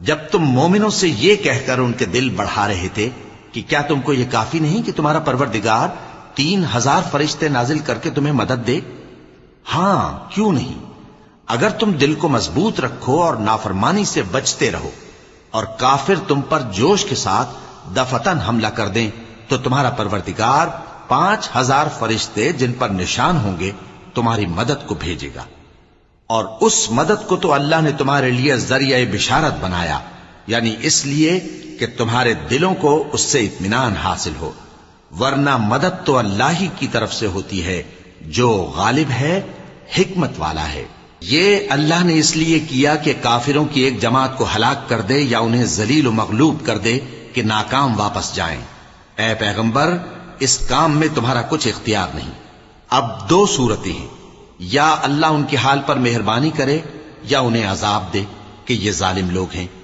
جب تم مومنوں سے یہ کہہ کر ان کے دل بڑھا رہے تھے کہ کیا تم کو یہ کافی نہیں کہ تمہارا پروردگار 3000 فرشتے نازل کر کے تمہیں مدد دے؟ ہاں کیوں نہیں، اگر تم دل کو مضبوط رکھو اور نافرمانی سے بچتے رہو اور کافر تم پر جوش کے ساتھ دفتن حملہ کر دیں تو تمہارا پروردگار 5000 فرشتے جن پر نشان ہوں گے تمہاری مدد کو بھیجے گا، اور اس مدد کو تو اللہ نے تمہارے لیے ذریعہ بشارت بنایا، یعنی اس لیے کہ تمہارے دلوں کو اس سے اطمینان حاصل ہو، ورنہ مدد تو اللہ ہی کی طرف سے ہوتی ہے جو غالب ہے، حکمت والا ہے۔ یہ اللہ نے اس لیے کیا کہ کافروں کی ایک جماعت کو ہلاک کر دے یا انہیں ذلیل و مغلوب کر دے کہ ناکام واپس جائیں۔ اے پیغمبر، اس کام میں تمہارا کچھ اختیار نہیں۔ اب 2 صورتیں ہیں، یا اللہ ان کے حال پر مہربانی کرے یا انہیں عذاب دے کہ یہ ظالم لوگ ہیں۔